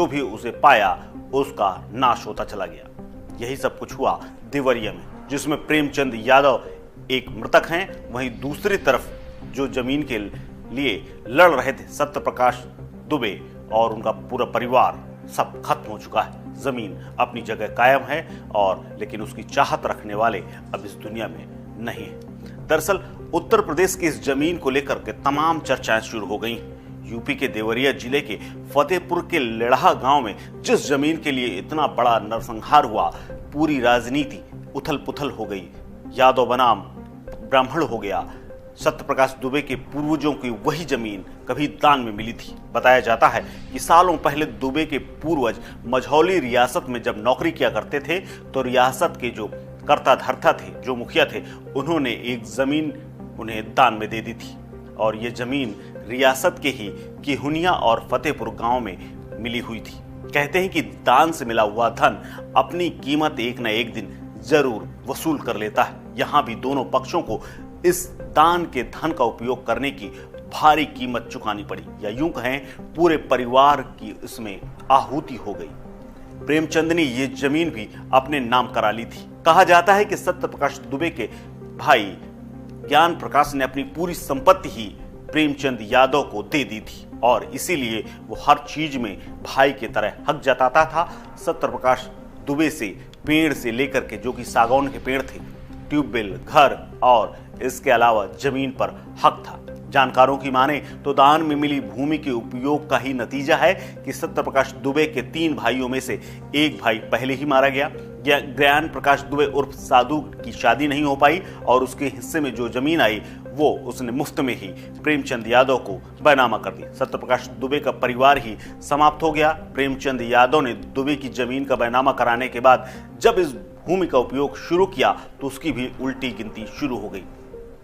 तो भी उसे पाया उसका नाश होता चला गया। यही सब कुछ हुआ देवरिया में, जिसमें प्रेमचंद यादव एक मृतक हैं, वहीं दूसरी तरफ जो जमीन के लिए लड़ रहे थे सत्यप्रकाश दुबे और उनका पूरा परिवार, सब खत्म हो चुका है। जमीन अपनी जगह कायम है और लेकिन उसकी चाहत रखने वाले अब इस दुनिया में नहीं है। दरअसल उत्तर प्रदेश की इस जमीन को लेकर के तमाम चर्चाएं शुरू हो गई। यूपी के देवरिया जिले के फतेहपुर के लेढ़ा गांव में जिस जमीन के लिए इतना बड़ा नरसंहार हुआ, पूरी राजनीति उथल पुथल हो गई। यादव बनाम ब्राह्मण हो गया। सत्यप्रकाश दुबे के पूर्वजों की वही जमीन कभी दान में मिली थी। बताया जाता है कि सालों पहले दुबे के पूर्वज मझौली रियासत में जब नौकरी किया करते थे तो रियासत के जो कर्ता धर्ता थे, जो मुखिया थे, उन्होंने एक जमीन उन्हें दान में दे दी थी और ये जमीन रियासत के ही किहुनिया और फतेहपुर गांव में मिली हुई थी। कहते हैं कि दान से मिला हुआ धन अपनी कीमत एक न एक दिन जरूर वसूल कर लेता है। यहाँ भी दोनों पक्षों को इस दान के धन का उपयोग करने की भारी कीमत चुकानी पड़ी, या यूं कहें पूरे परिवार की इसमें आहुति हो गई। प्रेमचंद ने ये जमीन भी अपने नाम करा ली थी। कहा जाता है कि सत्यप्रकाश दुबे के भाई ज्ञान प्रकाश ने अपनी पूरी संपत्ति ही प्रेमचंद यादव को दे दी थी और इसीलिए वो हर चीज में भाई की तरह हक जताता था। सत्यप्रकाश दुबे से पेड़ से लेकर के, जो कि सागौन के पेड़ थे, ट्यूबवेल, घर और इसके अलावा जमीन पर हक था। जानकारों की माने तो दान में मिली भूमि के उपयोग का ही नतीजा है कि सत्यप्रकाश दुबे के 3 भाइयों में से एक भाई पहले ही मारा गया। ज्ञान प्रकाश दुबे उर्फ साधु की शादी नहीं हो पाई और उसके हिस्से में जो जमीन आई वो उसने मुफ्त में ही प्रेमचंद यादव को बैनामा कर दी। सत्यप्रकाश दुबे का परिवार ही समाप्त हो गया। प्रेमचंद यादव ने दुबे की जमीन का बैनामा कराने के बाद जब इस भूमि का उपयोग शुरू किया तो उसकी भी उल्टी गिनती शुरू हो गई।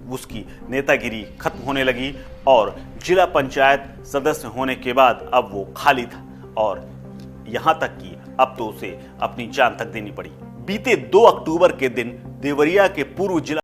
उसकी नेतागिरी खत्म होने लगी और जिला पंचायत सदस्य होने के बाद अब वो खाली था और यहां तक कि अब तो उसे अपनी जान तक देनी पड़ी। बीते 2 अक्टूबर के दिन देवरिया के पूर्व जिला